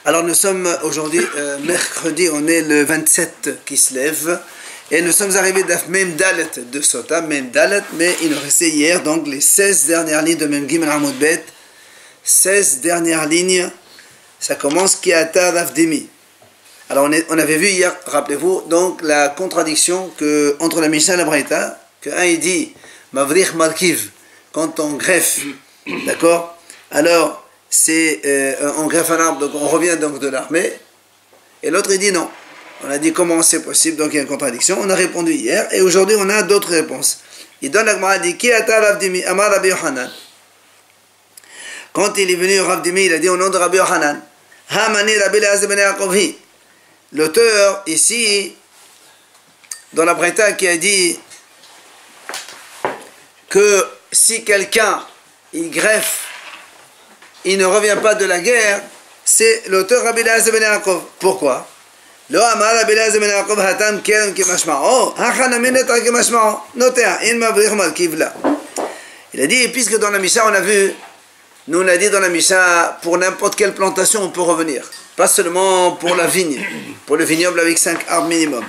Alors nous sommes aujourd'hui mercredi, on est le 27 qui se lève et nous sommes arrivés d'Af Mem Dalet de Sota, Mem Dalet, mais il nous restait hier donc les 16 dernières lignes de Mem Gimel Amud Bet. 16 dernières lignes, ça commence Kiata Ravdimi. Alors on avait vu hier, rappelez-vous, donc la contradiction entre la Mishnah et la Braïta, que un il dit Mavrich Markiv, quand on greffe, d'accord, alors c'est on greffe un arbre, donc on revient donc de l'armée, et l'autre il dit non. On a dit comment c'est possible, donc il y a une contradiction. On a répondu hier, et aujourd'hui on a d'autres réponses. Il donne la Gemara, dit Ki ata Ravdimi, Amar Rabbi Yohanan. Quand il est venu au Ravdimi, il a dit au nom de Rabbi Yohanan, Hamani Rabbi Eliezer ben Yaakov hi. L'auteur ici, dans la Braïta, qui a dit que si quelqu'un il greffe, il ne revient pas de la guerre, c'est l'auteur Rabbi Eliezer ben Yaakov. Pourquoi? Lo amar Rabbi Eliezer ben Yaakov hatam kerem kemashma'o, hachanamin etar kemashma'o, notea, in mavrich malkiv la. Il a dit, puisque dans la Mishnah on a vu, nous on a dit dans la Mishnah, pour n'importe quelle plantation on peut revenir. Pas seulement pour la vigne, pour le vignoble avec 5 arbres minimum.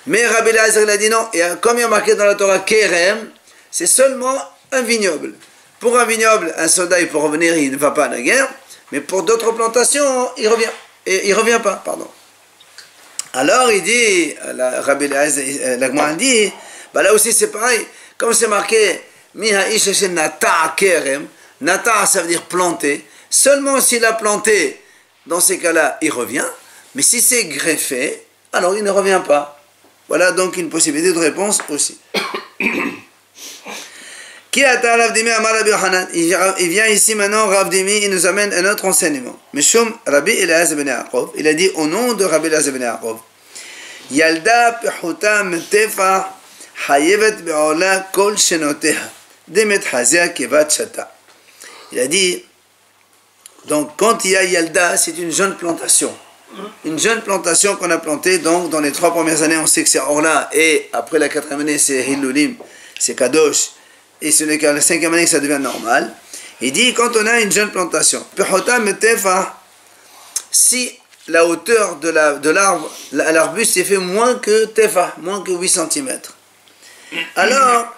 Mais Rabbi Eliezer il a dit non, et comme il y a marqué dans la Torah Kerem, c'est seulement un vignoble. Pour un vignoble, un soldat il peut revenir, il ne va pas à la guerre, mais pour d'autres plantations, il revient. Et il ne revient pas, pardon. Alors il dit, Rabbi Eliezer, la Gemara dit, bah là aussi c'est pareil, comme c'est marqué, Miha ish nata kerem, nata ça veut dire planter, seulement s'il a planté, dans ces cas-là, il revient, mais si c'est greffé, alors il ne revient pas. Voilà donc une possibilité de réponse aussi. Il vient ici maintenant, Ravdimi, il nous amène un autre enseignement. Mishum Rabbi Eliezer ben Yaakov, il a dit au nom de Rabbi Eliezer ben Yaakov, Yalda pechuta metefa hayevet be'ola kol shenoteha demet hazea kevat shata. Il a dit, donc quand il y a Yalda, c'est une jeune plantation. Une jeune plantation qu'on a plantée, donc dans les 3 premières années, on sait que c'est Orla, et après la 4e année, c'est Hilulim, c'est Kadosh, et ce n'est qu'à la 5e année que ça devient normal. Il dit, quand on a une jeune plantation, si la hauteur de l'arbre, l'arbuste est fait moins que Tefa, moins que 8 cm, alors,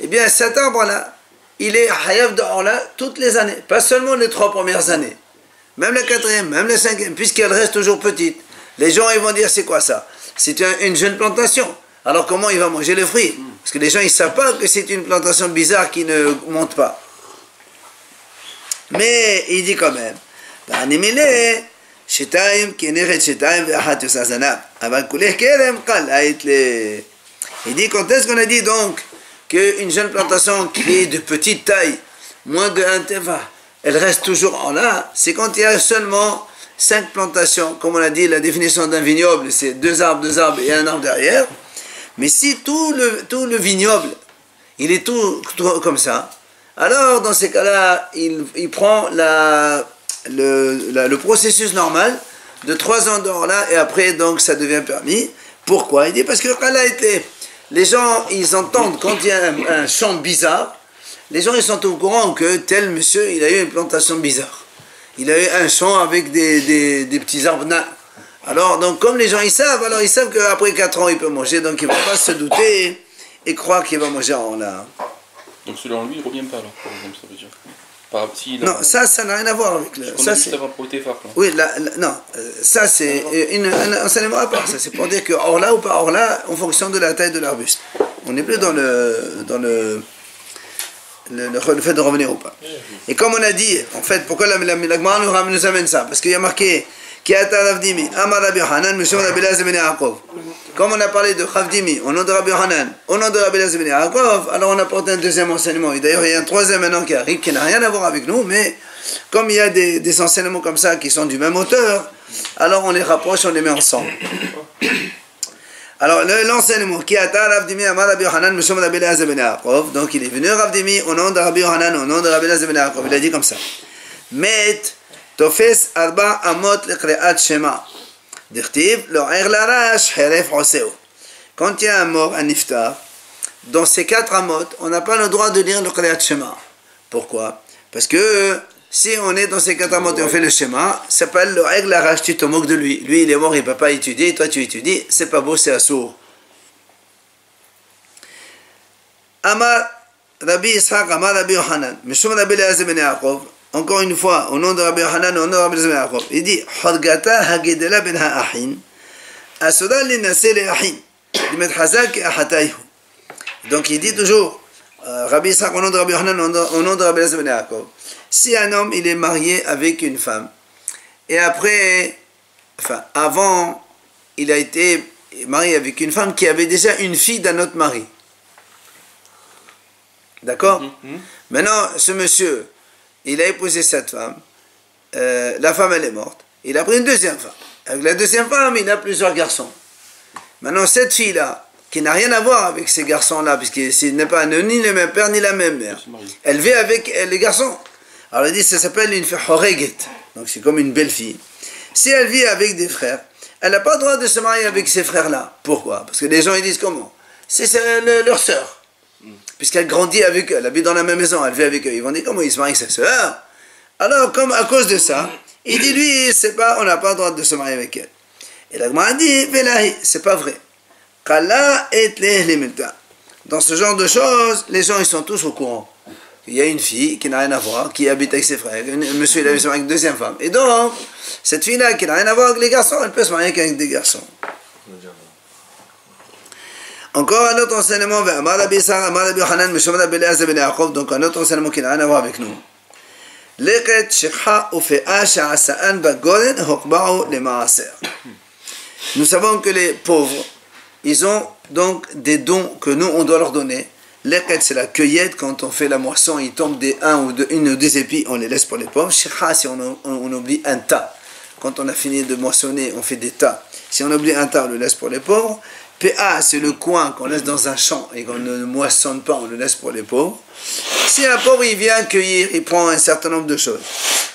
eh bien cet arbre-là, il est Hayav de Orla toutes les années, pas seulement les 3 premières années, même la 4e, même la 5e, puisqu'elle reste toujours petite. Les gens ils vont dire c'est quoi ça? C'est une jeune plantation. Alors comment il va manger les fruits? Parce que les gens ils ne savent pas que c'est une plantation bizarre qui ne monte pas. Mais il dit quand même, il dit quand est-ce qu'on a dit donc qu'une jeune plantation qui est de petite taille, moins de 1 teva, elle reste toujours en là, c'est quand il y a seulement 5 plantations, comme on a dit, la définition d'un vignoble, c'est 2 arbres et un arbre derrière. Mais si tout le vignoble, il est tout comme ça, alors dans ces cas-là, il prend le processus normal de 3 ans d'or là, et après donc ça devient permis. Pourquoi? Il dit parce que les gens, ils entendent quand il y a un champ bizarre, les gens ils sont au courant que tel monsieur, il a eu une plantation bizarre. Il a eu un champ avec des petits arbres nains. Alors, donc comme les gens ils savent, alors ils savent qu'après 4 ans il peut manger, donc il ne va pas se douter et croire qu'il va manger en là. Donc selon lui, il ne revient pas alors, par exemple, ça veut dire. Non, ça n'a rien à voir avec le. Ça c'est. Oui, non, ça c'est un enseignement à part. Ça c'est pour dire que Orla ou pas Orla, en fonction de la taille de l'arbuste. On n'est plus dans le fait de revenir ou pas. Et comme on a dit, en fait, pourquoi la Gemara nous amène ça? Parce qu'il y a marqué Kiata Ravdimi, Amar Rabbi Yohanan, Mishum Rabbi Eliezer ben Yaakov. Comme on a parlé de Ravdimi, au nom de Rabbi Yohanan, au nom de Rabbi Eliezer ben Yaakov, alors on apporte un deuxième enseignement. Et d'ailleurs, il y a un 3e maintenant qui arrive, qui n'a rien à voir avec nous, mais comme il y a des enseignements comme ça qui sont du même auteur, alors on les rapproche, on les met ensemble. Alors l'enseignement, Kiata Ravdimi, Amar Rabbi Yohanan, Mishum Rabbi Eliezer ben Yaakov, donc il est venu Ravdimi au nom de Rabbi Yohanan, au nom de Rabbi Eliezer ben Yaakov, il a dit comme ça. Met Tofes Arba Amot Lekreat Shema. Dirtiv, Lo'er Larash, Heref Oseo. Quand il y a un mort, un niftar, dans ces 4 amot, on n'a pas le droit de lire le Kriyat Shema. Pourquoi? Parce que Si on est dans ces quatre amotes et on fait le schéma, ça s'appelle le règle arrache, tu te moques de lui. Lui, il est mort, il ne peut pas étudier, toi tu étudies, c'est pas beau, c'est assourd. Amar Rabbi Ishaq, Amar Rabbi Yohanan, Mishum Rabbi Eliezer ben Yaakov, encore une fois, au nom de Rabbi Yohanan, au nom de Rabbi Eliezer ben Yaakov, il dit Hodgata Hagedela ben Ha'ahin, Asoda Linase le Ahin, Limet Hazak Ahatayhu. Donc il dit toujours, Rabbi Ishaq, au nom de Rabbi Yohanan, au nom de Rabbi Eliezer ben Yaakov, si un homme il est marié avec une femme, et après, enfin avant, il a été marié avec une femme qui avait déjà une fille d'un autre mari. D'accord? Maintenant, ce monsieur, il a épousé cette femme, la femme elle est morte, il a pris une deuxième femme. Avec la deuxième femme, il a plusieurs garçons. Maintenant, cette fille-là, qui n'a rien à voir avec ces garçons-là, puisqu'il n'est pas ni le même père ni la même mère, elle vit avec les garçons. Alors il dit, ça s'appelle une horeget, donc c'est comme une belle fille. Si elle vit avec des frères, elle n'a pas le droit de se marier avec ces frères-là. Pourquoi? Parce que les gens ils disent comment? C'est leur sœur. Puisqu'elle grandit avec eux, elle habite dans la même maison, elle vit avec eux. Ils vont dire comment il se marie avec sa sœur. Alors, comme à cause de ça, il dit lui, c'est pas, on n'a pas le droit de se marier avec elle. Et la Gemara dit, Velahi, c'est pas vrai. Kala et limita. Dans ce genre de choses, les gens ils sont tous au courant. Il y a une fille qui n'a rien à voir, qui habite avec ses frères. Monsieur, il a se marié avec une deuxième femme. Et donc, cette fille-là qui n'a rien à voir avec les garçons, elle peut se marier qu'avec des garçons. Encore un autre enseignement, donc un autre enseignement qui n'a rien à voir avec nous. Nous savons que les pauvres, ils ont donc des dons que nous, on doit leur donner. L'eket, c'est la cueillette, quand on fait la moisson, il tombe une ou deux épis, on les laisse pour les pauvres. Shikha, si on oublie un tas. Quand on a fini de moissonner, on fait des tas. Si on oublie un tas, on le laisse pour les pauvres. PA, c'est le coin qu'on laisse dans un champ et qu'on ne moissonne pas, on le laisse pour les pauvres. Si un pauvre, il vient cueillir, il prend un certain nombre de choses.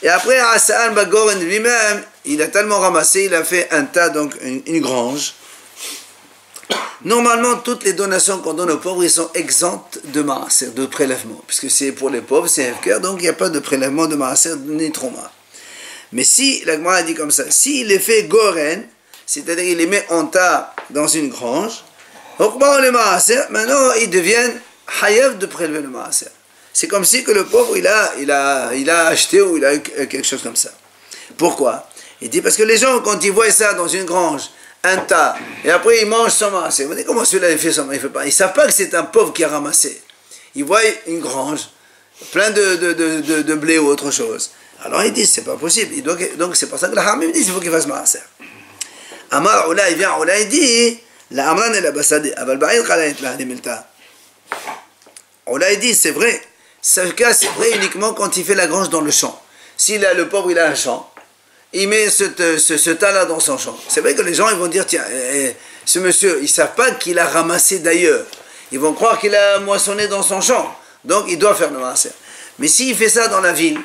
Et après, Asa'an Bagoren lui-même, il a tellement ramassé, il a fait un tas, donc une grange. Normalement, toutes les donations qu'on donne aux pauvres, ils sont exemptes de maaser, de prélèvement. Puisque c'est pour les pauvres, c'est FKR, donc il n'y a pas de prélèvement de maaser ni trauma. Mais si, la Gemara dit comme ça, s'il les fait goren, c'est-à-dire il les met en tas dans une grange, maintenant ils deviennent hayev de prélever le maaser. C'est comme si que le pauvre il a acheté ou il a eu quelque chose comme ça. Pourquoi? Il dit parce que les gens quand ils voient ça dans une grange, un tas, et après ils mangent son maaser, ils vont dire comment celui-là il fait son maaser, il fait pas. Ils ne savent pas que c'est un pauvre qui a ramassé. Ils voient une grange, plein de blé ou autre chose. Alors ils disent c'est pas possible. Donc c'est pour ça que la Hamim dit il faut qu'il fasse maaser. Amar Oula, il vient, Oula, il dit, la Amran et la Bassade, Aval Ba'il Khalayt la Hanimilta. Oula, il dit, c'est vrai. Ce cas, c'est vrai uniquement quand il fait la grange dans le champ. Si le pauvre, il a un champ, il met ce tas-là dans son champ. C'est vrai que les gens, ils vont dire, tiens, ce monsieur, ils ne savent pas qu'il a ramassé d'ailleurs. Ils vont croire qu'il a moissonné dans son champ. Donc, il doit faire le maaser. Mais s'il fait ça dans la ville,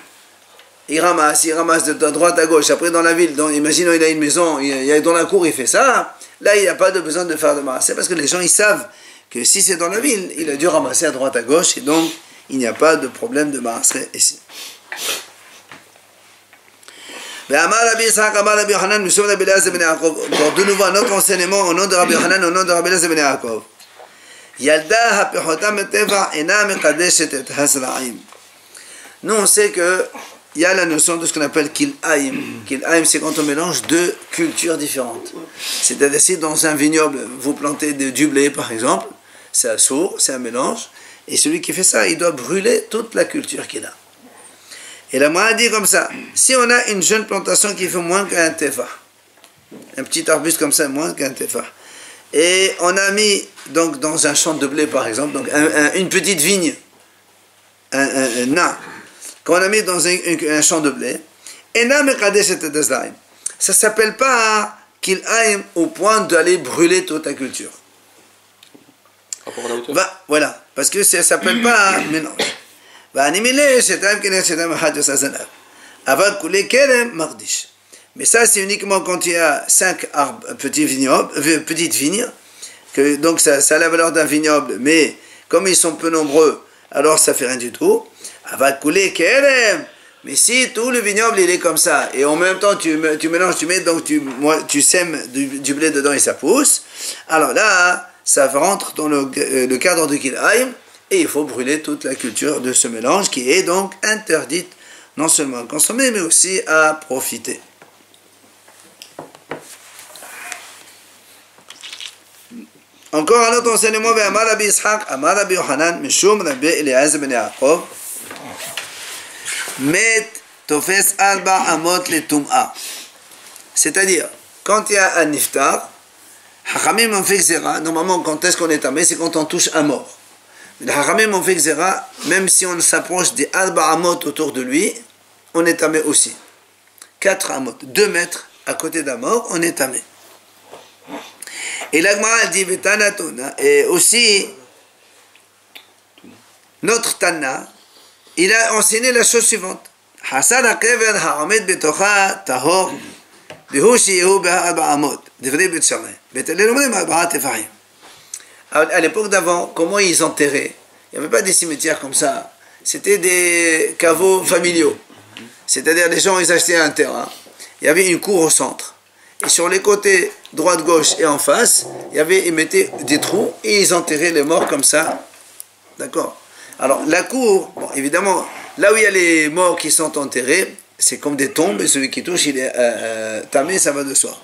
il ramasse de droite à gauche. Après, dans la ville, imaginons il a une maison, il est dans la cour, il fait ça. Là, il n'y a pas de besoin de faire de maaser parce que les gens, ils savent que si c'est dans la ville, il a dû ramasser à droite à gauche et donc, il n'y a pas de problème de maaser ici. De nouveau, un autre enseignement au nom de Rabbi Yohanan, au nom de Rabbi Eliezer ben Yaakov. Nous, on sait que il y a la notion de ce qu'on appelle kil'aim. Kil'aim, c'est quand on mélange deux cultures différentes. C'est-à-dire, si dans un vignoble, vous plantez du blé, par exemple, c'est assourd, c'est un mélange, et celui qui fait ça, il doit brûler toute la culture qu'il a. Et la Gemara dit comme ça, si on a une jeune plantation qui fait moins qu'un tefa, un petit arbuste comme ça, moins qu'un tefa, et on a mis donc dans un champ de blé, par exemple, donc une petite vigne, un nain, qu'on a mis dans un champ de blé, ça ne s'appelle pas qu'il aime au point d'aller brûler toute la culture. Rapport à la hauteur. Voilà, parce que ça ne s'appelle pas mélange. Mais ça, c'est uniquement quand il y a 5 petites vignes, que, donc ça a la valeur d'un vignoble, mais comme ils sont peu nombreux, alors ça ne fait rien du tout. Mais si tout le vignoble il est comme ça, et en même temps tu mélanges, tu mets, donc tu sèmes du blé dedans et ça pousse, alors là, ça rentre dans le cadre de Kilayim, et il faut brûler toute la culture de ce mélange qui est donc interdite non seulement à consommer, mais aussi à profiter. Encore un autre enseignement, Amar Rabbi Ishaq, Amar Rabbi Yochanan, Mishum Rabbi Eliezer ben Yaakov, Met Tofes Alba Amot le Tum'a. C'est-à-dire, quand il y a un niftar, Hachamim ont fait Xera, normalement quand est-ce qu'on est tamé, c'est quand on touche un mort. Mais les Hachamim ont fait Xera, même si on s'approche des Alba Amot autour de lui, on est tamé aussi. 4 Amot, 2 mètres à côté d'un mort, on est tamé. Et l'Agmara dit, et aussi, notre Tana, il a enseigné la chose suivante. Hassan HaKever HaOmed Betocha Tahor Behu Sheyehu Be'arba Amot Devrei Bet Shammai Bet Hillel Omrim Arba'a Tefahim. À l'époque d'avant, comment ils enterraient? Il n'y avait pas des cimetières comme ça. C'était des caveaux familiaux. C'est-à-dire, les gens, ils achetaient un terrain. Il y avait une cour au centre. Et sur les côtés, droite, gauche et en face, ils mettaient des trous et ils enterraient les morts comme ça. D'accord? Alors, la cour, bon, évidemment, là où il y a les morts qui sont enterrés, c'est comme des tombes et celui qui touche, il est tamé, ça va de soi.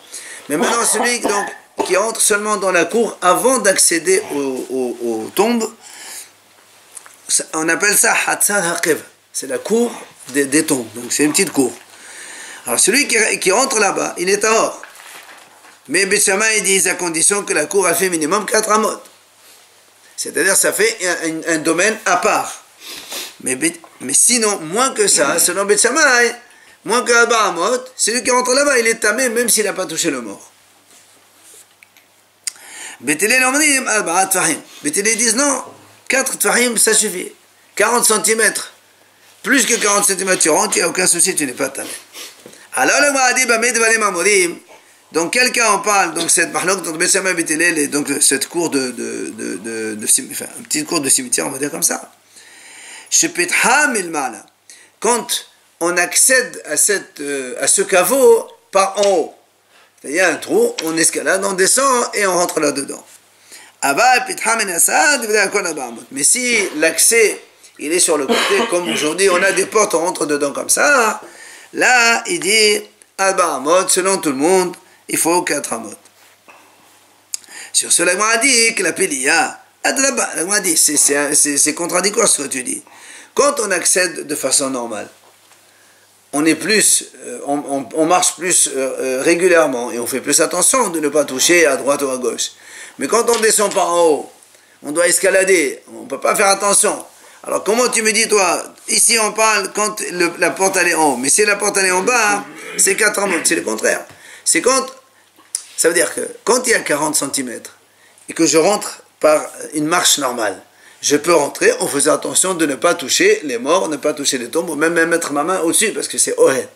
Mais maintenant, celui donc, qui entre seulement dans la cour avant d'accéder aux tombes, on appelle ça Hatzal Hakev. C'est la cour des tombes. Donc, c'est une petite cour. Alors, celui qui entre là-bas, il est dehors. Mais Bet Shammai dit à condition que la cour a fait minimum 4 amot. C'est-à-dire ça fait un domaine à part. Mais sinon, moins que ça, selon Bet Shammai, moins que Arba amot, celui qui rentre là-bas, il est tamé même s'il n'a pas touché le mort. Bet Hillel omrim Arba'a Tefahim. Bet Hillel disent non, 4 Tefahim ça suffit. 40 cm. Plus que 40 cm tu rentres, il n'y a aucun souci, tu n'es pas tamé. Alors le Ma'adi Bamed Valem Amorim. Donc quelqu'un en parle, donc cette mahlok entre Bet Shammai et Bet Hillel, et donc cette cour enfin, une petite cour de cimetière, on va dire comme ça. Quand on accède à ce caveau par en haut, il y a un trou, on escalade, on descend et on rentre là-dedans. Mais si l'accès il est sur le côté, comme aujourd'hui on a des portes, on rentre dedans comme ça, là il dit Arba Amot, selon tout le monde, il faut 4 amot. Sur cela, on a dit que la Pélia, on a dit, c'est contradictoire ce que tu dis. Quand on accède de façon normale, on est plus, on marche plus régulièrement et on fait plus attention de ne pas toucher à droite ou à gauche. Mais quand on descend par en haut, on doit escalader, on ne peut pas faire attention. Alors comment tu me dis toi, ici on parle quand la porte elle est en haut, mais si la porte elle est en bas, c'est 4 amot, c'est le contraire. C'est quand, ça veut dire que quand il y a 40 cm et que je rentre par une marche normale, je peux rentrer en faisant attention de ne pas toucher les morts, ne pas toucher les tombes, ou même mettre ma main au-dessus parce que c'est Ohel.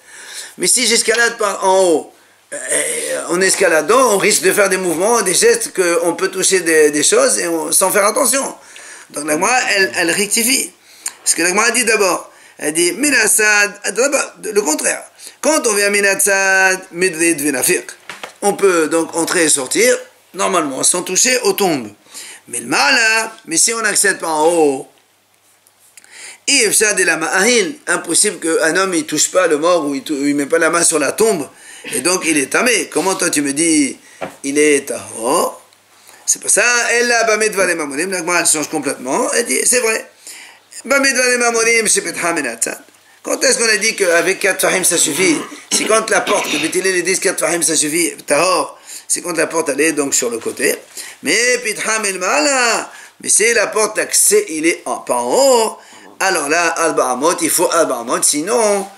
Mais si j'escalade par en haut, en escaladant, on risque de faire des mouvements, des gestes qu'on peut toucher des choses et sans faire attention. Donc la Gemara, elle rectifie. Ce que la Gemara dit d'abord, elle dit Minassad, le contraire. Quand on vient à Minassad, Midrid Venafiq, on peut donc entrer et sortir, normalement, sans toucher aux tombes. Mais le mal, mais si on accède par en haut, impossible qu'un homme ne touche pas le mort ou il ne met pas la main sur la tombe, et donc il est tamé. Comment toi tu me dis, il est tahor? C'est pas ça. Elle là, Bamed Valem Amonim, la Gemara elle change complètement, elle dit, c'est vrai. Bamed Valem Amonim, c'est Petha Menatzad. Quand est-ce qu'on a dit qu'avec 4 fahim ça suffit? C'est quand la porte, que Bet Hillel dit 4 fahim ça suffit, tahor, c'est quand la porte elle est donc sur le côté. Mais Pitham el Mala, mais si la porte d'accès il est pas en haut, alors là, Arba Amot, il faut Arba Amot, sinon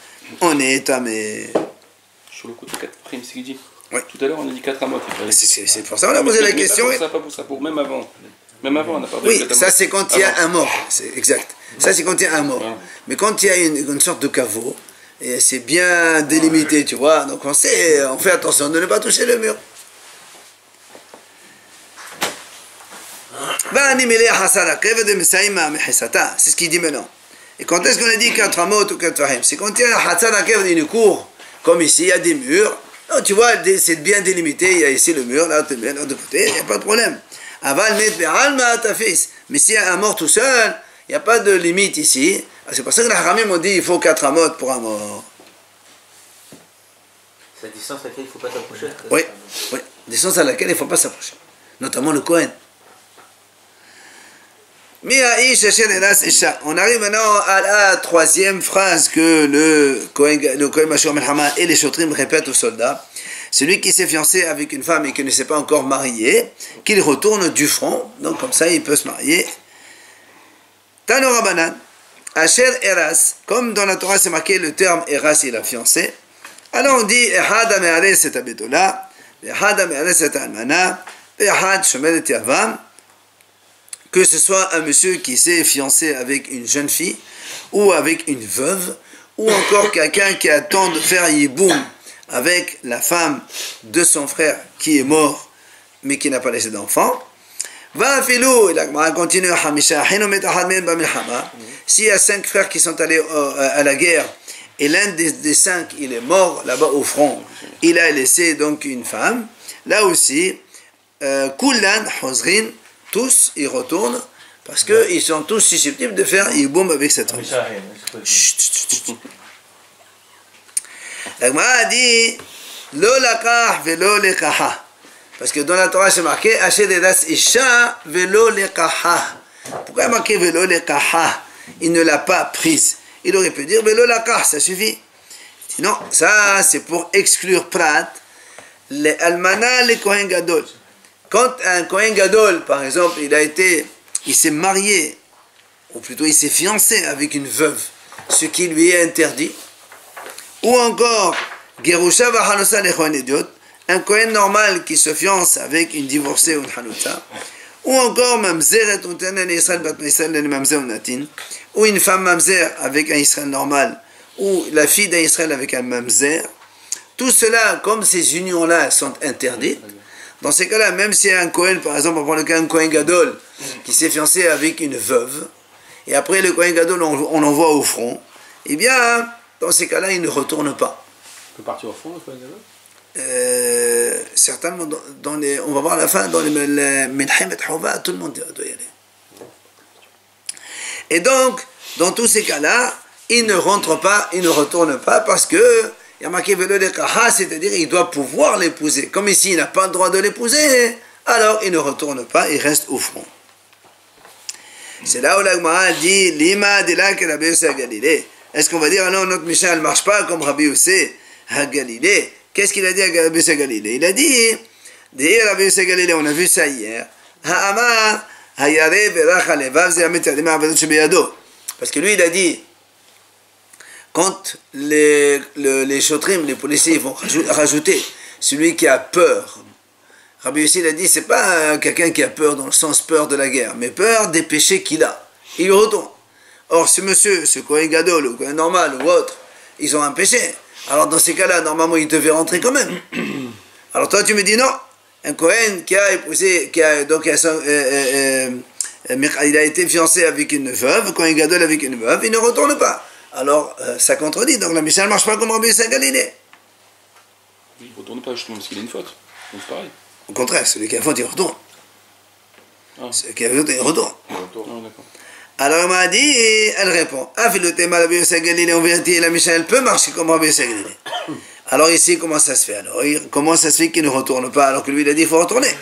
on est tamé. Sur le côté 4 fahim, c'est ce qu'il dit. Oui. Tout à l'heure on a dit 4 amot. C'est pour ça qu'on a posé la question. Pas pour ça, même avant. Même avant, on n'a pas oui, ça c'est quand il y a un mort, c'est exact. Ça c'est quand il y a un mort. Ouais. Mais quand il y a une sorte de caveau, et c'est bien délimité, tu vois, donc on fait attention de ne pas toucher le mur. C'est ce qu'il dit maintenant. Et quand est-ce qu'on a dit 4 amot ou 4 fahim? C'est quand il y a la hatzan akev, une cour, comme ici, il y a des murs. Donc, tu vois, c'est bien délimité. Il y a ici le mur, là, de l'autre côté, il n'y a pas de problème. Aval met be'alma ta fils. Mais s'il y a un mort tout seul, il n'y a pas de limite ici. C'est pour ça que les haramim ont dit il faut 4 amot pour un mort. C'est la distance à laquelle il ne faut pas s'approcher. Oui, oui, distance à laquelle il ne faut pas s'approcher. Notamment le Kohen. On arrive maintenant à la 3e phrase que le Kohen Mashur Melchama et les Shotrim répètent aux soldats. Celui qui s'est fiancé avec une femme et qui ne s'est pas encore marié, qu'il retourne du front, donc comme ça il peut se marier. Tano Rabbanan, Asher Eras, comme dans la Torah c'est marqué le terme Eras, il a fiancé. Alors on dit Ehad Ame'ares et Abetola, Ehad Ame'ares et Almana, Ehad Shomedet Yavam. Que ce soit un monsieur qui s'est fiancé avec une jeune fille, ou avec une veuve, ou encore quelqu'un qui attend de faire yiboum avec la femme de son frère qui est mort, mais qui n'a pas laissé d'enfant. Va filou, et la continue, s'il y a 5 frères qui sont allés à la guerre, et l'un des 5, il est mort là-bas au front, il a laissé donc une femme, là aussi, Kullan, Hozrin, tous ils retournent parce qu'ils sont tous susceptibles de faire yiboum avec cette femme. La Gemara a dit Lo lakah velo lekaha. Parce que dans la Torah c'est marqué Asher eras isha velo lekaha. Pourquoi il est marqué velo lekaha? Il ne l'a pas prise. Il aurait pu dire velo lakah, ça suffit. Il dit non, ça c'est pour exclure prat les almana les kohen gadol. Quand un Kohen Gadol, par exemple, il s'est marié, ou plutôt il s'est fiancé avec une veuve, ce qui lui est interdit, ou encore, Gerusha v'Hanosa le Kohen Idiot, un Kohen normal qui se fiance avec une divorcée ou une Hanosa, ou encore Mamzer et Untenen Israël bat Israël le Mamzer ou Natin, ou une femme Mamzer avec un Israël normal, ou la fille d'un Israël avec un Mamzer, tout cela, comme ces unions-là sont interdites, dans ces cas-là, même si un Kohen, par exemple, on prend le cas d'un Kohen Gadol qui s'est fiancé avec une veuve, et après le Kohen Gadol, on l'envoie au front, eh bien, dans ces cas-là, il ne retourne pas. Il peut partir au front, le Kohen Gadol? Certainement, on va voir à la fin, dans les Melchem et Hova, tout le monde doit y aller. Et donc, dans tous ces cas-là, il ne rentre pas, il ne retourne pas, parce que il y a marqué velo lekaha, c'est-à-dire il doit pouvoir l'épouser. Comme ici, il n'a pas le droit de l'épouser, alors il ne retourne pas, il reste au front. C'est là où la Gemara dit Lima de la que Rabbi Yossé à Galilée. Est-ce qu'on va dire non, notre Mishnah ne marche pas comme Rabbi Yossé à Galilée? Qu'est-ce qu'il a dit à Rabbi Yossé à Galilée? Il a dit Rabbi Yossé à Galilée, on a vu ça hier. Ha'amar hayare berach alevav ze amet yadim ha'avodot shebeyado. Parce que lui, il a dit quand les chotrim, les policiers vont rajouter celui qui a peur. Rabbi Yossi il a dit c'est pas quelqu'un qui a peur dans le sens peur de la guerre, mais peur des péchés qu'il a. Il retourne. Or ce monsieur, ce Kohen Gadol ou Kohen normal ou autre, ils ont un péché. Alors dans ces cas-là, normalement il devait rentrer quand même. Alors toi tu me dis non, un Kohen qui a épousé, il a été fiancé avec une veuve, Kohen Gadol avec une veuve, il ne retourne pas. Alors, ça contredit. Donc la Mishnah ne marche pas comme Rabbi Yossé à Galilée. Il ne retourne pas justement parce qu'il a une faute. Donc c'est pareil. Au contraire, celui qui a faute, il retourne. Ah. Celui qui a faute, il retourne. Ah, d'accord. Alors elle m'a dit, elle répond Rabbi Yossé à Galilée, en vérité, la Mishnah, elle peut marcher comme Rabbi Yossé à Galilée. Alors ici, comment ça se fait? Alors, comment ça se fait qu'il ne retourne pas alors que lui, il a dit il faut retourner?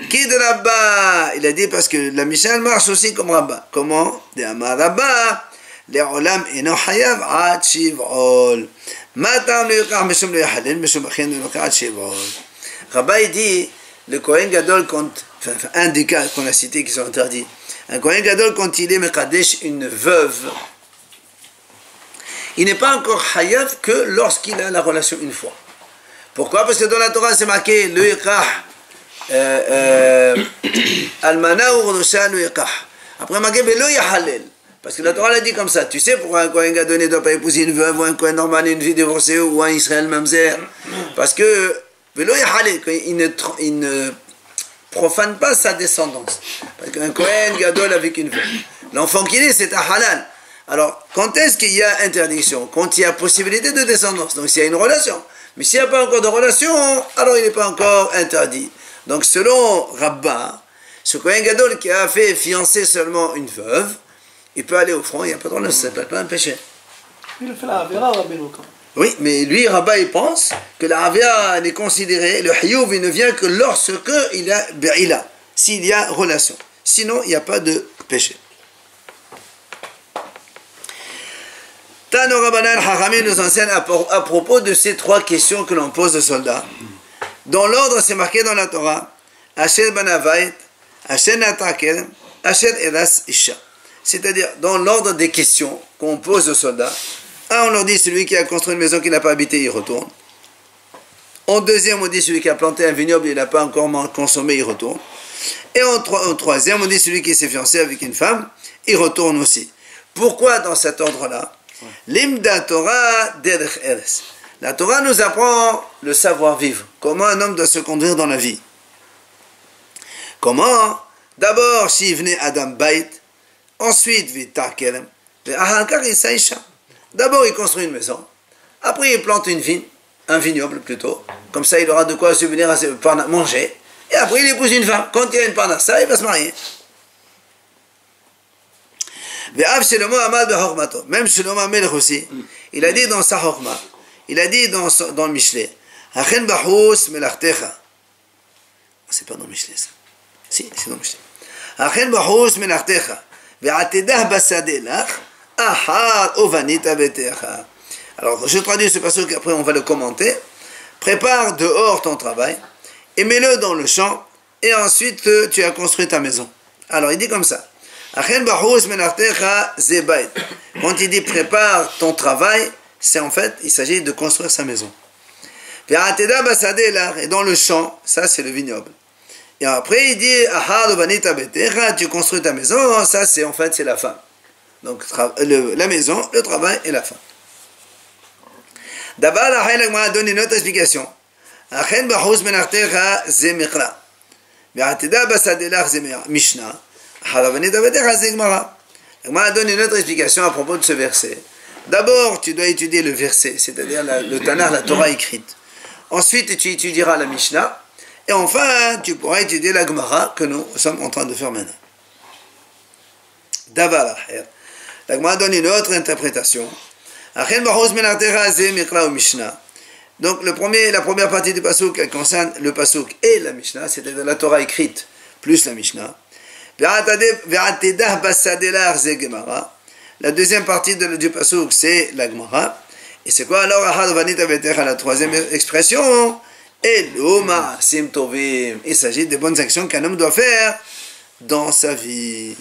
Qui de Rabba? Il a dit parce que la Mishnah, elle marche aussi comme Rabba. Comment? De Amar Rabba. לעולם אינו חייב עד שבעול. מה הטעם לא ייקח משום לא יחלל, משום אכן לא ייקח עד שבעול. Rabbi dit, le Kohen Gadol, un des cas qu'on a cités qui sont interdits, un Kohen Gadol, quand il est Mekadesh, une veuve, il n'est pas encore Hayav que lorsqu'il a la relation une fois. Pourquoi? Parce que dans la Torah c'est marqué, le Yikah, Almana ou Rodosha, le Yikah. Après marqué, le Yahalel. Parce que la Torah l'a dit comme ça. Tu sais pourquoi un Kohen Gadol ne doit pas épouser une veuve ou un Kohen normal, une fille divorcée ou un Israël Mamzer? Parce que il ne profane pas sa descendance. Parce qu'un Kohen Gadol avec une veuve, l'enfant qu'il est, c'est un halal. Alors, quand est-ce qu'il y a interdiction? Quand il y a possibilité de descendance, donc s'il y a une relation. Mais s'il n'y a pas encore de relation, alors il n'est pas encore interdit. Donc selon Rabba, ce Kohen Gadol qui a fait fiancer seulement une veuve, il peut aller au front, il n'y a pas de problème, ça ne s'appelle pas un péché. Il fait la Avera, Rabbeinu. Oui, mais lui, Rabba, il pense que la Avera est considérée, le Hiyuv, il ne vient que lorsque il a Be'ila, s'il y a relation. Sinon, il n'y a pas de péché. Tano Rabbanan Hachamim nous enseigne à propos de ces trois questions que l'on pose aux soldats. Dans l'ordre, c'est marqué dans la Torah, Asher Banavait, Asher Natakel, Asher Eras Isha. C'est-à-dire, dans l'ordre des questions qu'on pose aux soldats, on leur dit celui qui a construit une maison qu'il n'a pas habitée, il retourne. En deuxième, on dit celui qui a planté un vignoble, il n'a pas encore consommé, il retourne. Et en troisième, on dit celui qui s'est fiancé avec une femme, il retourne aussi. Pourquoi dans cet ordre-là? L'imda Torah derech eres. La Torah nous apprend le savoir-vivre. Comment un homme doit se conduire dans la vie. Comment? D'abord, s'il venait Adam Bait, ensuite, Vitakelem, d'abord, il construit une maison, après, il plante une vigne, un vignoble plutôt, comme ça, il aura de quoi subvenir à manger, et après, il épouse une femme. Quand il y a une parnassa, il va se marier. Même Shlomo HaMelech aussi, il a dit dans sa Chokma, il a dit dans le Mishlei, c'est pas dans le Mishlei ça. Si, c'est dans le Mishlei. Alors, je traduis ce passage qu'après on va le commenter. Prépare dehors ton travail et mets-le dans le champ et ensuite tu as construit ta maison. Alors, il dit comme ça. Quand il dit prépare ton travail, c'est en fait, il s'agit de construire sa maison. Et dans le champ, ça c'est le vignoble. Et après il dit tu construis ta maison, ça c'est en fait c'est la femme. Donc la maison, le travail et la femme. D'abord la Haïla donne une autre explication. Mishnah. La Gemara donne une autre explication à propos de ce verset. D'abord, tu dois étudier le verset, c'est-à-dire le Tanakh, la Torah écrite. Ensuite, tu étudieras la Mishnah. Et enfin, tu pourras étudier la Gemara que nous sommes en train de faire maintenant. Davar la Gemara donne une autre interprétation. Donc, la première partie du pasuk, elle concerne le pasuk et la Mishnah, c'est-à-dire la Torah écrite plus la Mishnah. La deuxième partie du pasuk, c'est la Gemara. Et c'est quoi alors la troisième expression? Il s'agit des bonnes actions qu'un homme doit faire dans sa vie.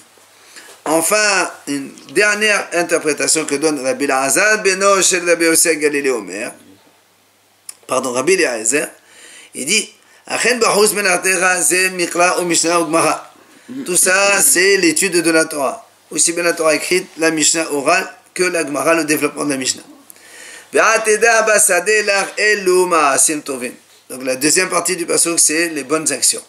Enfin, une dernière interprétation que donne Rabbi Eliezer beno shel Rabbi Yossi Galilei Omer. Pardon, Rabbi Eliezer, il dit tout ça, c'est l'étude de la Torah. Aussi bien la Torah écrite, la Mishnah orale, que la Gemara, le développement de la Mishnah. Donc la deuxième partie du pasuk, c'est les bonnes actions.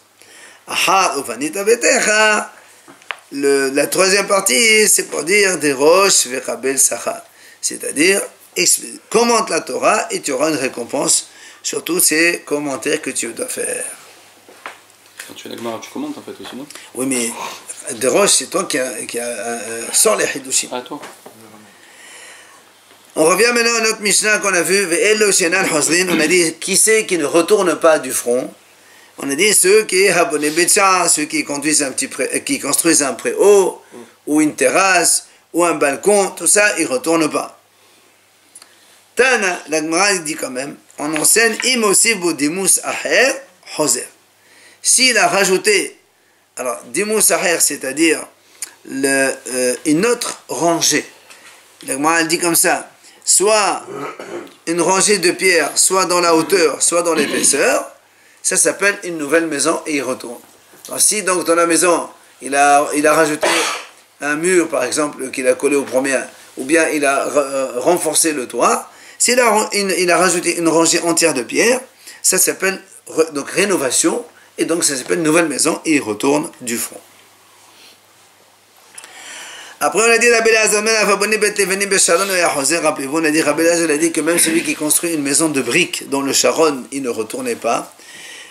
La troisième partie, c'est pour dire des roches vekabel sachar. C'est-à-dire, commente la Torah et tu auras une récompense sur tous ces commentaires que tu dois faire. Quand tu es la Gemara, tu commentes en fait aussi, non? Oui, mais des roches, c'est toi qui sort les hidushim. Ah, toi. On revient maintenant à notre Mishnah qu'on a vu. On a dit qui c'est qui ne retourne pas du front. On a dit ceux qui construisent un préau ou une terrasse ou un balcon, tout ça, ils ne retournent pas. Tana, la Gemara dit quand même, on enseigne imosibu dimus aher hoser. S'il a rajouté, alors dimus aher, c'est-à-dire une autre rangée. La Gemara dit comme ça. Soit une rangée de pierres, soit dans la hauteur, soit dans l'épaisseur, ça s'appelle une nouvelle maison et il retourne. Alors, si donc dans la maison, il a rajouté un mur par exemple qu'il a collé au premier, ou bien il a renforcé le toit, s'il a rajouté une rangée entière de pierres, ça s'appelle donc rénovation, et donc ça s'appelle nouvelle maison et il retourne du front. Après, on a dit, rappelez-vous, on a dit, il a dit que même celui qui construit une maison de briques dans le Sharon, il ne retournait pas.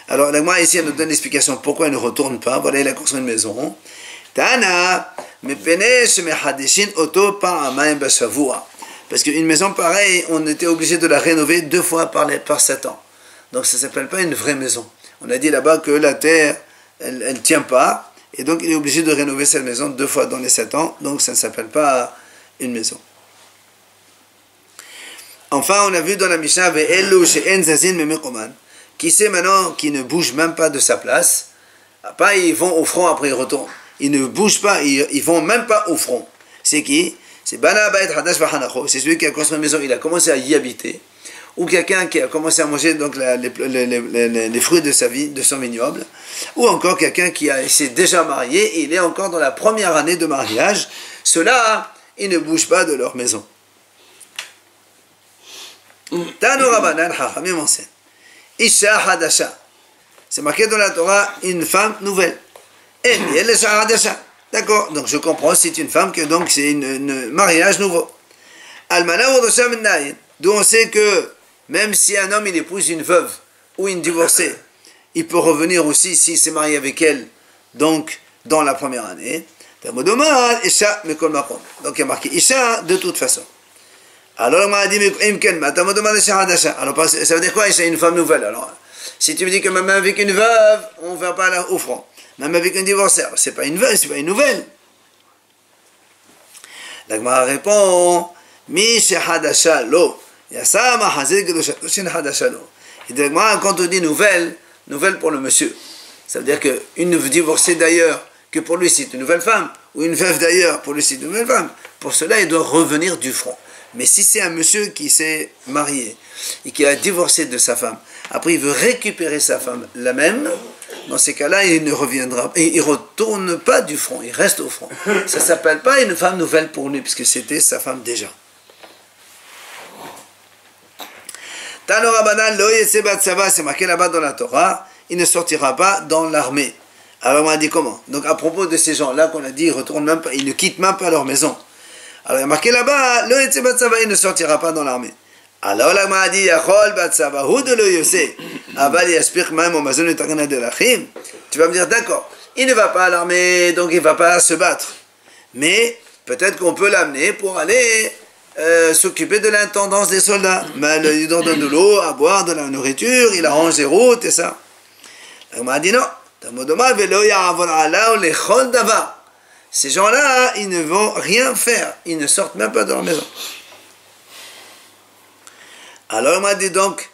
Alors, l'Agma ici, elle nous donne l'explication pourquoi il ne retourne pas. Voilà, il a construit une maison. Tana, parce qu'une maison pareille, on était obligé de la rénover 2 fois par 7 ans. Donc, ça ne s'appelle pas une vraie maison. On a dit là-bas que la terre, elle ne tient pas. Et donc, il est obligé de rénover cette maison 2 fois dans les 7 ans. Donc, ça ne s'appelle pas une maison. Enfin, on a vu dans la Mishnah, qui sait maintenant qui ne bouge même pas de sa place. Pas ils vont au front, après ils retournent. Ils ne bougent pas, ils vont même pas au front. C'est qui? C'est Bana Bait Hadash Vahanacho. C'est celui qui a construit une maison, il a commencé à y habiter. Ou quelqu'un qui a commencé à manger donc, les fruits de sa vie, de son vignoble. Ou encore quelqu'un qui s'est déjà marié, il est encore dans la première année de mariage. Ceux-là, ils ne bougent pas de leur maison. Tanu Rabbanan Chachamim enseigne. Isha Hadasha. C'est marqué dans la Torah, une femme nouvelle. Et elle est Hadasha. D'accord, donc je comprends, c'est une femme, que donc c'est un mariage nouveau. Almana Rodosha Mennaïn. D'où on sait que même si un homme il épouse une veuve ou une divorcée, il peut revenir aussi s'il s'est marié avec elle, donc dans la première année. Donc il y a marqué Isha de toute façon. Alors on m'a dit, alors ça veut dire quoi? C'est une femme nouvelle. Alors, si tu me dis que même avec une veuve, on ne va pas là au front. Même avec une divorcée, c'est pas une veuve, c'est pas une nouvelle. La Gemara répond, Mi shehadasha lo. Yasama hazir gedoshato shin hadasha lo. Et la Gemara, quand on dit nouvelle, nouvelle pour le monsieur. Ça veut dire qu'une divorcée d'ailleurs, que pour lui c'est une nouvelle femme, ou une veuve d'ailleurs, pour lui c'est une nouvelle femme. Pour cela, il doit revenir du front. Mais si c'est un monsieur qui s'est marié et qui a divorcé de sa femme, après il veut récupérer sa femme, la même, dans ces cas-là, il ne reviendra, et il ne retourne pas du front, il reste au front. Ça ne s'appelle pas une femme nouvelle pour lui, puisque c'était sa femme déjà. Tano Rabbanan, lo yetse batsava, c'est marqué là-bas dans la Torah, il ne sortira pas dans l'armée. Alors on a dit comment? Donc à propos de ces gens-là qu'on a dit, ils retournent même pas, ils ne quittent même pas leur maison. Alors il y a marqué là-bas, lo yetse batsava, il ne sortira pas dans l'armée. Alors la m'a dit, Yachol batsava, hu de lo yose, aval yaspir même au mazon etakana de l'achim. Tu vas me dire, d'accord, il ne va pas à l'armée, donc il ne va pas se battre. Mais peut-être qu'on peut l'amener pour aller s'occuper de l'intendance des soldats. Mais il donne de l'eau, à boire, de la nourriture, il arrange les routes et ça. La m'a dit non. Ces gens-là, ils ne vont rien faire. Ils ne sortent même pas de leur maison. Alors il m'a dit donc,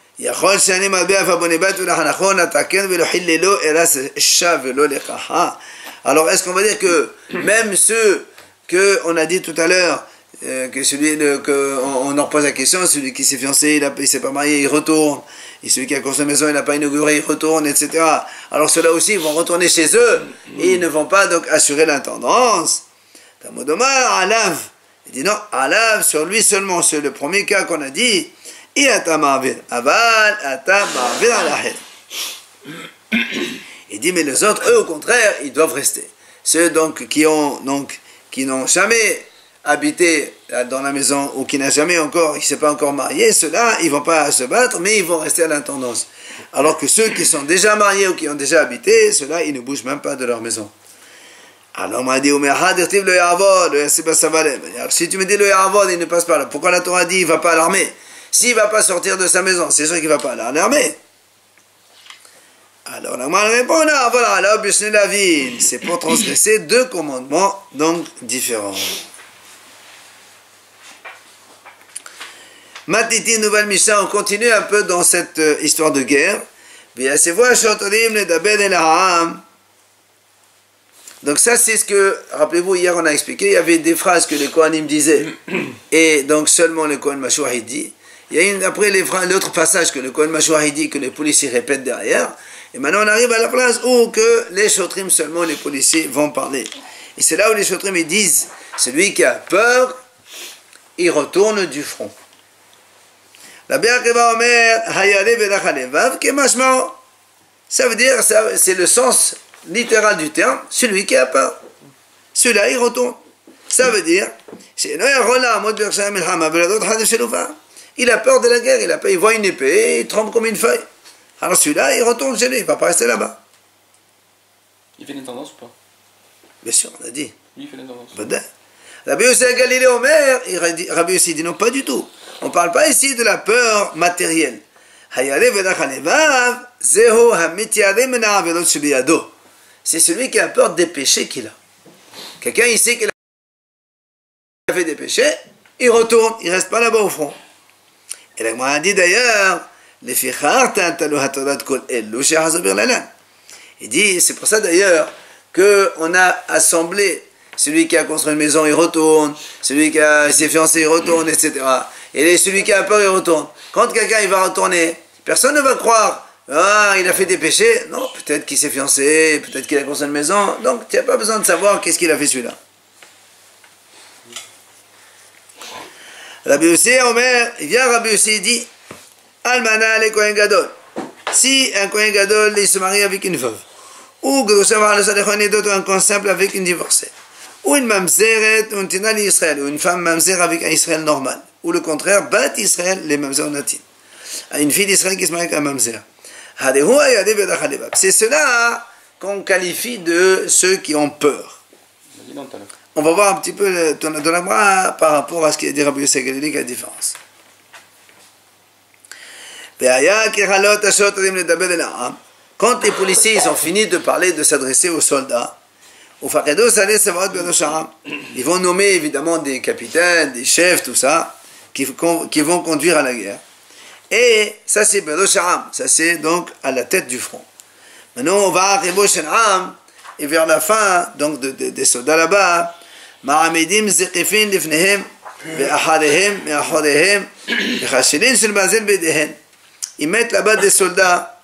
alors est-ce qu'on va dire que même ceux qu'on a dit tout à l'heure, que celui qu'on en pose la question, celui qui s'est fiancé, il ne s'est pas marié, il retourne, et celui qui a construit une maison, il n'a pas inauguré, il retourne, etc. Alors ceux-là aussi, ils vont retourner chez eux, et ils ne vont pas donc assurer l'intendance. Alav, il dit non, Alav, sur lui seulement, c'est le premier cas qu'on a dit, il dit mais les autres, eux au contraire, ils doivent rester. Ceux donc qui n'ont jamais habité dans la maison ou qui n'a jamais encore, qui ne s'est pas encore marié, ceux-là, ils ne vont pas se battre, mais ils vont rester à l'intendance. Alors que ceux qui sont déjà mariés ou qui ont déjà habité, ceux-là, ils ne bougent même pas de leur maison. Alors on m'a dit, si tu me dis le Yahavod, il ne passe pas là. Pourquoi la Torah dit il ne va pas à l'armée? S'il ne va pas sortir de sa maison, c'est sûr qu'il ne va pas aller à l'armée. Alors la Gemara répond, voilà, là, la ville, c'est pour transgresser 2 commandements donc différents. Matiti, nouvelle Mishnah, on continue un peu dans cette histoire de guerre. Donc ça c'est ce que, rappelez-vous, hier on a expliqué, il y avait des phrases que les Kohanim disaient, et donc seulement le Kohen Mashouach dit. Il y a après l'autre passage que le Kohen Mashouach dit, que les policiers répètent derrière, et maintenant on arrive à la place où que les Shotrim, seulement les policiers vont parler. Et c'est là où les Shotrim ils disent, celui qui a peur, il retourne du front. La Be'akeva Omer, Hayale Vedachalevav, Kemashmao. Ça veut dire, c'est le sens littéral du terme, celui qui a peur. Celui-là, il retourne. Ça veut dire, il a peur de la guerre, il voit une épée, il tremble comme une feuille. Alors celui-là, il retourne chez lui, il ne va pas rester là-bas. Il fait une tendance ou pas? Bien sûr, on a dit. Oui, il fait une tendance. Rabbi Yossi Galilée Omer, Rabbi Yossi dit non, pas du tout. On ne parle pas ici de la peur matérielle. C'est celui qui a peur des péchés qu'il a. Quelqu'un, il sait qu'il a fait des péchés, il retourne, il ne reste pas là-bas au front. Et la Gemara dit d'ailleurs, il dit, c'est pour ça d'ailleurs qu'on a assemblé celui qui a construit une maison, il retourne, celui qui s'est fiancé, il retourne, etc. Et celui qui a peur, il retourne. Quand quelqu'un il va retourner, personne ne va croire, ah, il a fait des péchés. Non, peut-être qu'il s'est fiancé, peut-être qu'il a construit une maison. Donc, tu n'as pas besoin de savoir qu'est-ce qu'il a fait celui-là. Rabbi Yossi Omer, il vient Rabbi Yossi, il dit, Almana le Kohen Gadol. Si un Kohen Gadol, il se marie avec une veuve, ou un con simple avec une divorcée, ou une mamzeret, ou une tina l'Israël, ou une femme mamzer avec un Israël normal, ou le contraire, bat Israël, les mamzer natin. Une fille d'Israël qui se marie avec un mamzer. C'est cela qu'on qualifie de ceux qui ont peur. On va voir un petit peu ton Adonamra par rapport à ce qu'il dit Rabbi Yossi Galilée, quelle différence. Quand les policiers ils ont fini de parler, de s'adresser aux soldats, ils vont nommer évidemment des capitaines, des chefs, tout ça, qui vont conduire à la guerre. Et ça c'est Bedosham, ça c'est donc à la tête du front. Maintenant on va à Reboshenam, et vers la fin donc des soldats là-bas, Ma'amidim Zekifin Lifnehem, Ve'ahadehem, Me'ahodehem, Vechashilin Shel Bazel Bedehen. Ils mettent là-bas des soldats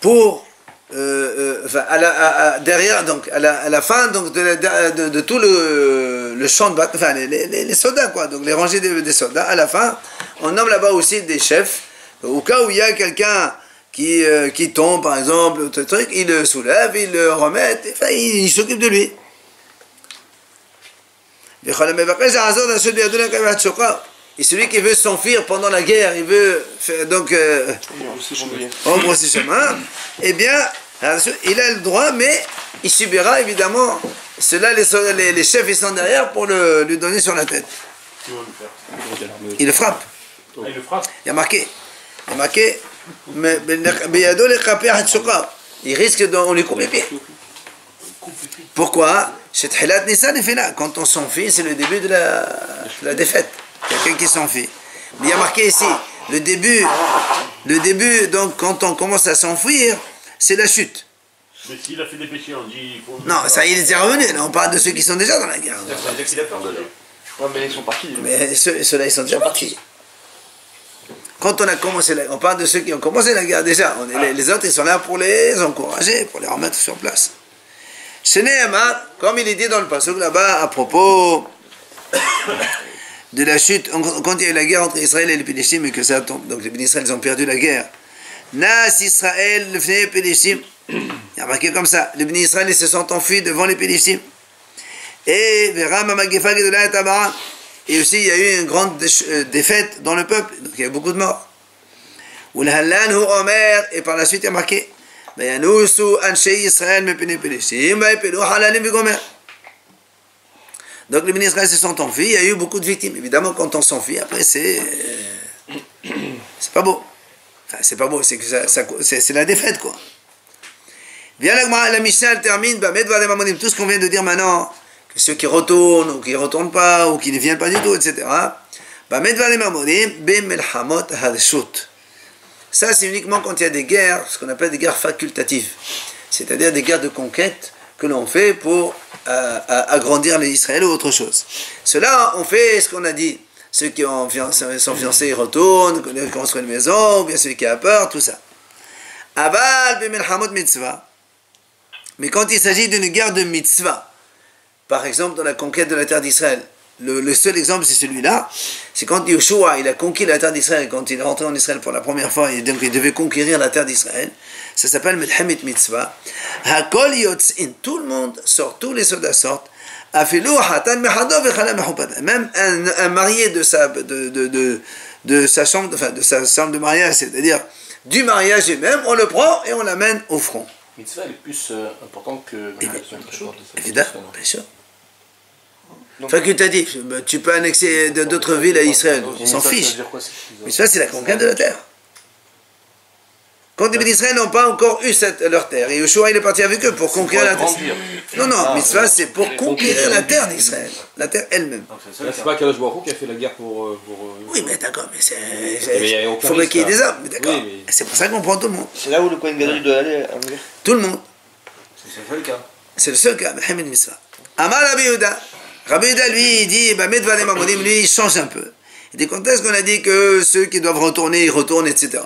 pour derrière, donc à la fin donc de tout le champ de bataille, enfin les soldats quoi, donc les rangées des soldats, à la fin on nomme là-bas aussi des chefs, au cas où il y a quelqu'un qui tombe par exemple, il le soulève, il le remet, enfin il s'occupe de lui. Et celui qui veut s'enfuir pendant la guerre, il veut faire, donc embrousser chemin, eh bien, il a le droit, mais il subira évidemment cela, les chefs ils sont derrière pour lui donner sur la tête. Il le frappe. Il le frappe. Il y a marqué, il risque on lui coupe les pieds. Pourquoi? Quand on s'enfuit, c'est le début de la défaite. Quelqu'un qui s'enfuit. Mais il y a marqué ici, le début, donc quand on commence à s'enfuir, c'est la chute. Mais s'il a fait des péchés, on dit... Non, ça il est déjà revenu, là on parle de ceux qui sont déjà dans la guerre. Ça veut dire qu'il a peur de lui. Ouais, mais ils sont partis. Mais ceux-là, ils sont déjà partis. Quand on a commencé on parle de ceux qui ont commencé la guerre déjà. Les autres, ils sont là pour les encourager, pour les remettre sur place. Shene'emar, comme il est dit dans le passage là-bas, à propos de la chute, quand il y a eu la guerre entre Israël et les Péléchim, et que ça tombe, donc les Israël ils ont perdu la guerre. Nas Israël, le Fnei Péléchim, il y a marqué comme ça, les Bnei Israël ils se sont enfuis devant les Péléchim. Et Veram Amagefa Gedola et Tabara. Et aussi il y a eu une grande défaite dans le peuple, donc il y a eu beaucoup de morts. Ulhallan hu Omer, et par la suite il y a marqué Bayanusu Anshei Israël me Pene Péléchim, Baipelu Halalim Bigomer. Donc les Bnei Israël se sont enfuis, il y a eu beaucoup de victimes. Évidemment, quand on s'enfuit, après c'est pas beau. Enfin, c'est pas beau, c'est que c'est la défaite, quoi. Bien la Mishnah termine, tout ce qu'on vient de dire maintenant, que ceux qui retournent, ou qui ne retournent pas, ou qui ne viennent pas du tout, etc. Ça, c'est uniquement quand il y a des guerres, ce qu'on appelle des guerres facultatives. C'est-à-dire des guerres de conquête que l'on fait pour agrandir les Israël ou autre chose. Cela, on fait ce qu'on a dit. Ceux qui sont fiancés, ils retournent, qui construisent une maison, ou bien celui qui a peur, tout ça. Aval b'melhamot mitzvah. Mais quand il s'agit d'une guerre de mitzvah, par exemple dans la conquête de la terre d'Israël, le seul exemple c'est celui-là, c'est quand Yoshua il a conquis la terre d'Israël, quand il est rentré en Israël pour la première fois, et donc il devait conquérir la terre d'Israël, ça s'appelle Melhamet Mitzvah. Hakol yotzin, tout le monde sort, tous les soldats sortent, Même un marié de sa chambre, enfin de sa chambre de mariage, c'est-à-dire du mariage lui-même, on le prend et on l'amène au front. Mitzvah, elle est plus importante que... Évidemment, bien sûr. Facultatif, tu peux annexer d'autres villes à Israël, on s'en fiche. Mais ça, c'est la conquête de la terre. Quand les Bénis Israël n'ont pas encore eu leur terre, et Yeshua il est parti avec eux pour conquérir la terre. Non, mitzvah c'est pour conquérir la terre d'Israël, la terre elle-même. C'est pas Kadosh Baruch Hu qui a fait la guerre pour... Oui, mais d'accord, mais il faudrait qu'il y ait des hommes, mais d'accord. C'est pour ça qu'on prend tout le monde. C'est là où le Kohen Gadol doit aller. Tout le monde. C'est le seul cas. C'est le seul cas, Hamid Mitzvah. Amar Rabbi Yehuda. Rabbi Yehuda, lui, il dit, Medvadim Amodim, lui, il change un peu. Il dit, quand est-ce qu'on a dit que ceux qui doivent retourner, ils retournent, etc.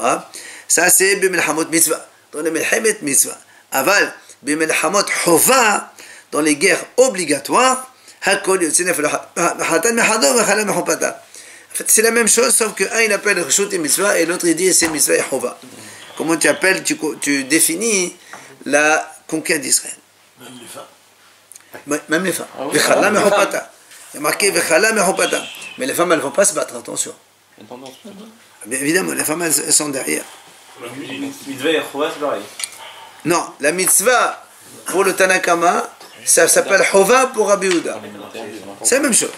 Ça, c'est Bimelhamot Mitzvah. Dans les Melhamet Mitzvah. Aval, Bimelhamot Hova, dans les guerres obligatoires, Hakol Yotzinef Hatan Mehado Mechala Mehopata. En fait, c'est la même chose, sauf que un, il appelle Rishut et Mitzvah, et l'autre, il dit, c'est Mitzvah et Hova. Comment tu appelles, tu définis la conquête d'Israël. Même les femmes. Même les femmes. Vechala Mehopata. Il y a marqué Vechala Mehopata. Mais les femmes, elles ne vont pas se battre, attention. Bien évidemment, les femmes, elles sont derrière. Mitzvah et Chova, c'est pareil. Non, la mitzvah pour le Tanakama, ça s'appelle Hova pour Rabbi Yehuda. C'est la même chose.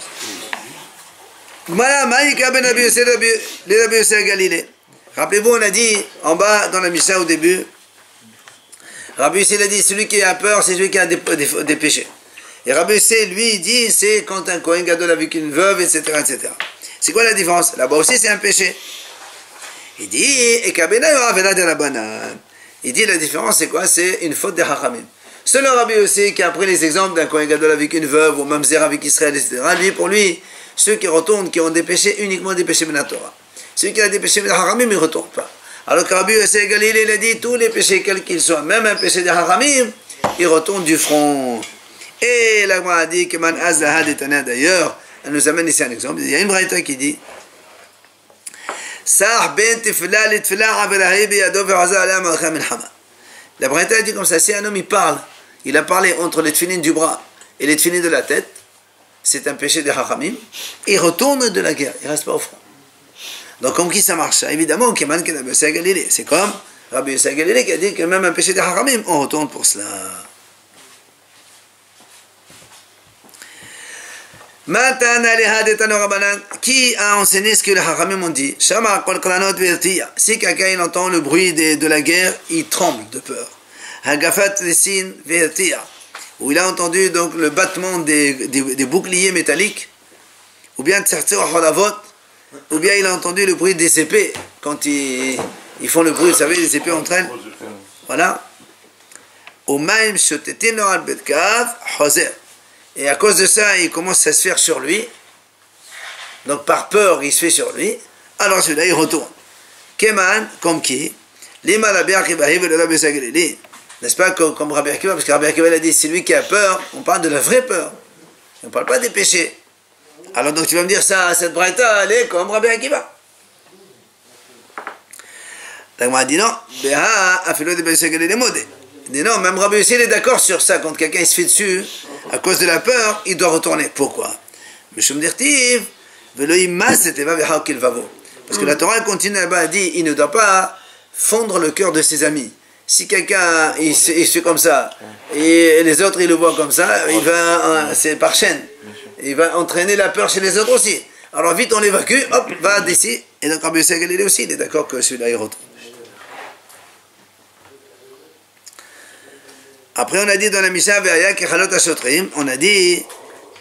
Rappelez-vous, on a dit en bas dans la Mishnah au début, Rabbi Yossi a dit celui qui a peur, c'est celui qui a des péchés. Et Rabbi Yossi, lui, il dit c'est quand un Kohen Gadol avec une veuve, etc. etc. C'est quoi la différence? Là-bas aussi, c'est un péché. Il dit, il dit la différence c'est quoi? C'est une faute des Hachamim. Selon Rabbi Yossi qui a pris les exemples d'un Kohen Gadol avec une veuve ou Mamzer avec Israël, etc. Lui, pour lui, ceux qui retournent, qui ont des péchés, uniquement des péchés de la Torah. Ceux qui ont des péchés de Hachamim, ils ne retournent pas. Alors que Rabbi Yossi Galilée, il a dit tous les péchés, quels qu'ils soient, même un péché des Hachamim, ils retournent du front. Et la Gemara a dit que Man Azlahad et Tana d'ailleurs, elle nous amène ici un exemple. Il y a une braïta qui dit la braïta dit comme ça, si un homme il parle, il a parlé entre les tefilines du bras et les tefilines de la tête, c'est un péché des hachamim, il retourne de la guerre, il ne reste pas au front. Donc comme qui ça marche? Évidemment, c'est comme Rabbi Yossi Galilée qui a dit que même un péché des hachamim, on retourne pour cela. Qui a enseigné ce que les Hachamim ont dit? Si quelqu'un entend le bruit de la guerre, il tremble de peur. Où il a entendu donc le battement des boucliers métalliques, ou bien ou bien il a entendu le bruit des épées quand ils font le bruit, vous savez, les épées entre elles. Voilà. Et à cause de ça, il commence à se faire sur lui. Donc par peur, il se fait sur lui. Alors celui-là, il retourne. Keman, comme qui? N'est-ce pas comme Rabbi Akiva? Parce que Rabbi Akiva a dit, c'est lui qui a peur. On parle de la vraie peur. On ne parle pas des péchés. Alors donc tu vas me dire ça, cette braïta, elle est comme Rabbi Akiva. Donc on m'a dit non. Il dit non, même Rabbi Yossi, il est d'accord sur ça. Quand quelqu'un se fait dessus, à cause de la peur, il doit retourner. Pourquoi? Parce que la Torah continue là-bas, elle dit, il ne doit pas fondre le cœur de ses amis. Si quelqu'un, il se fait comme ça, et les autres, ils le voient comme ça, c'est par chaîne. Il va entraîner la peur chez les autres aussi. Alors vite, on l'évacue, hop, va d'ici. Et donc Rabbi Yossi Galilée aussi, il est d'accord que celui-là, il retourne. Après, on a dit dans la Mishnah, on a dit,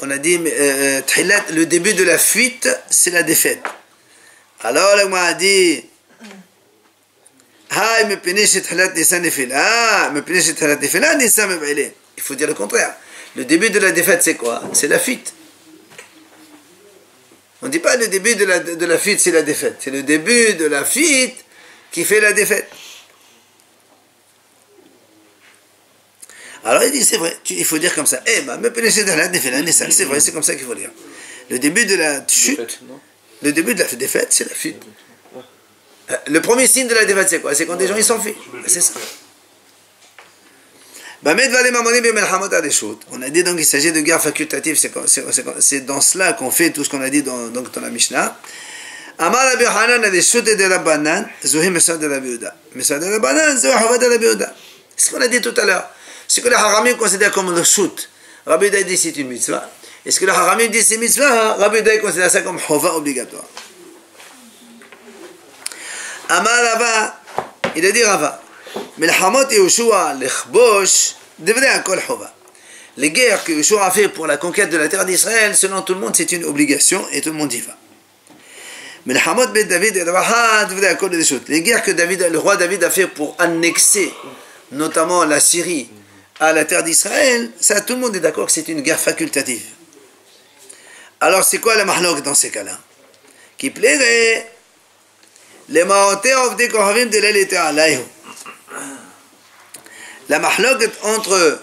le début de la fuite, c'est la défaite. Alors, on a dit, il faut dire le contraire. Le début de la défaite, c'est quoi? C'est la fuite. On ne dit pas le début de la fuite, c'est la défaite. C'est le début de la fuite qui fait la défaite. Alors il dit, c'est vrai, il faut dire comme ça. C'est vrai, c'est comme ça qu'il faut dire. Le début de la chute, le début de la défaite, c'est la fuite. Le premier signe de la défaite, c'est quoi? C'est quand des gens ils s'enfuient. C'est ça. On a dit donc qu'il s'agit de guerre facultative, c'est dans cela qu'on fait tout ce qu'on a dit dans la Mishnah. Amar Rabbi Yochanan Adeshut de Rabbanan, Zohi Mesad de Rabbi Yehuda. Mesad de Rabbanan, Zohi Chavad de Rabbi Yehuda. C'est ce qu'on a dit tout à l'heure. Ce que les Haramim considèrent comme le shoot, Rabbi Yehuda dit c'est une mitzvah. Et ce que les Haramim dit c'est mitzvah, Rabbi Yehuda considère ça comme chova obligatoire. Amar Rava, il a dit Rava. Melhamot Yehoshua lechbosh devrait à kol chova. Les guerres que Yehoshua a fait pour la conquête de la terre d'Israël, selon tout le monde, c'est une obligation et tout le monde y va. Melhamot ben David et Rabaha devrait à kol des choses. Les guerres que le roi David a fait pour annexer, notamment la Syrie, à la terre d'Israël, ça tout le monde est d'accord que c'est une guerre facultative. Alors c'est quoi le mahlok dans ces cas-là? Qui plairait les maoté ovdei kohavim de l'élité alayhu. La mahlok entre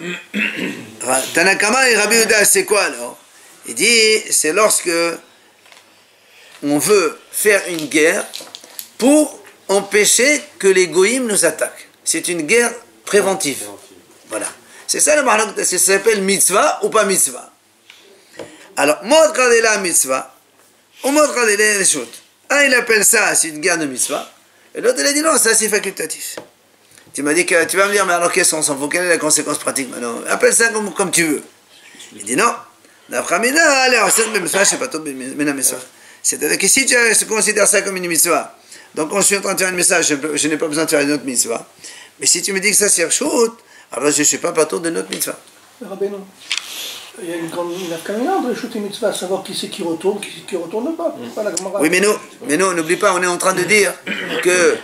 Tanakama et Rabbi Yehuda, c'est quoi alors? Il dit, c'est lorsque on veut faire une guerre pour empêcher que les goïms nous attaquent. C'est une guerre préventive. Voilà. C'est ça le mahlok, ça s'appelle mitzvah ou pas mitzvah. Alors, Mod Kadela mitzvah, ou Mod Kadela reshut. Un, il appelle ça, c'est une guerre de mitzvah, et l'autre, il a dit non, ça c'est facultatif. Tu m'as dit que tu vas me dire, mais alors qu'est-ce qu'on s'en fout? Quelle est la conséquence pratique maintenant? Appelle ça comme tu veux. Il dit non. C'est-à-dire que si tu considères ça comme une mitzvah, donc quand je suis en train de faire une mitzvah, je n'ai pas besoin de faire une autre mitzvah. Mais si tu me dis que ça c'est reshut, alors je ne suis pas pato de notre mitzvah. Rabbeinu, il y a une afkamina entre reshut et mitzvah, savoir qui c'est qui retourne, qui ne retourne pas. Oui, mais nous, n'oublie pas, on est en train de dire que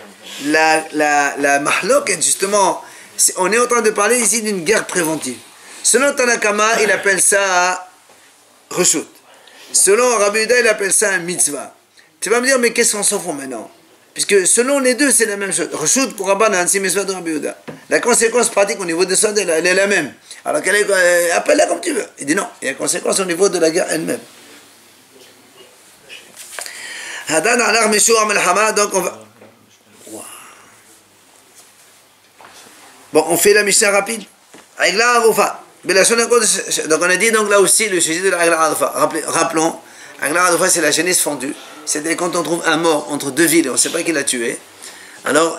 la mahlok, justement, on est en train de parler ici d'une guerre préventive. Selon Tanakama, il appelle ça reshut. Selon Rabbi Yehuda, il appelle ça un mitzvah. Tu vas me dire, mais qu'est-ce qu'on s'en fout maintenant? Puisque selon les deux, c'est la même chose. Reshut pour Rabbanan, c'est mitzvah de Rabbi Yehuda. La conséquence pratique au niveau de ça, elle est la même. Alors appelle-la comme tu veux. Il dit non, il y a une conséquence au niveau de la guerre elle-même. Hadan alar meshur melhama, donc on va. Bon, on fait la Mishnah rapide. Aïgla Arufa. Donc on a dit donc là aussi le sujet de la Aïgla Arufa. Rappelons, Aïgla Arufa c'est la génisse fendue. C'est quand on trouve un mort entre deux villes et on ne sait pas qui l'a tué. Alors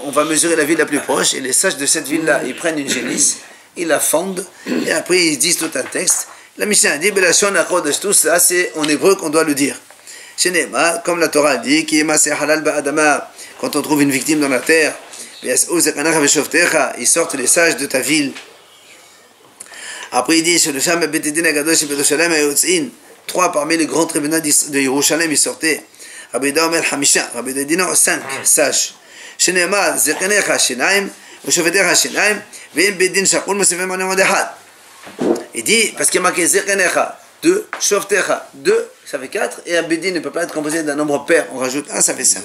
on va mesurer la ville la plus proche et les sages de cette ville-là, ils prennent une génisse, ils la fendent et après ils disent tout un texte. La Mishnah dit, tout ça c'est en hébreu qu'on doit le dire. Comme la Torah dit, quand on trouve une victime dans la terre, ils sortent les sages de ta ville. Après il dit, trois parmi les grands tribunaux de Yerushalem, ils sortaient. Rabbi Yehuda Omer Hamisha, Rabbi Yehuda dit non, 5 sages. Shene'emar zekenecha shinaim, ushofetecha shinaim, ve'im bedin shakul mosifem anem echad. Il dit, parce qu'il y a marqué zekenecha, 2, shoftecha, 2, ça fait 4, et un bedin ne peut pas être composé d'un nombre pair, on rajoute 1, ça fait 5.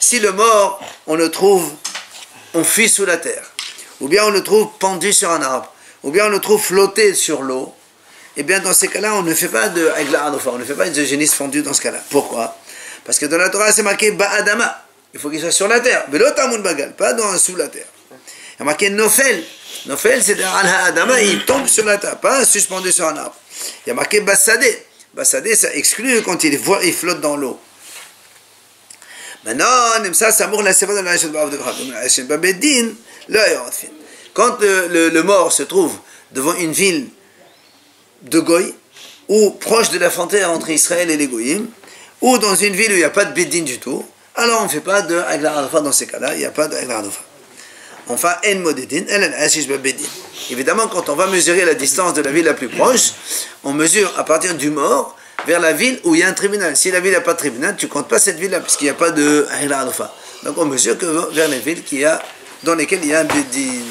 Si le mort, on le trouve, on fuit sous la terre, ou bien on le trouve pendu sur un arbre, ou bien on le trouve flotté sur l'eau, et bien dans ces cas-là, on ne fait pas de on ne fait pas de génisse fondue dans ce cas-là. Pourquoi? Parce que dans la Torah, c'est marqué Ba'adama. Il faut qu'il soit sur la terre. Mais l'autre Tamun Bagal, pas sous la terre. Il y a marqué Nofel. Nofel, c'est Al-Ha'adama, il tombe sur la terre, pas suspendu sur un arbre. Il y a marqué Bassadé. Bassadé, ça exclut quand il flotte dans l'eau. Maintenant, ça, ça mourre la séva de la Babedin, quand le mort se trouve devant une ville de Goy, ou proche de la frontière entre Israël et les Goyim, ou dans une ville où il n'y a pas de Bédine du tout, alors on ne fait pas de Aïgla Arafa dans ces cas-là, il n'y a pas d'Aïgla Arafa. Enfin, En Modedin, El Ashish Babedin. Évidemment, quand on va mesurer la distance de la ville la plus proche, on mesure à partir du mort vers la ville où il y a un tribunal. Si la ville n'a pas de tribunal, tu ne comptes pas cette ville-là, puisqu'il n'y a pas de Aïgla Arafa. Donc on mesure que vers les villes dans lesquelles il y a un Bédine.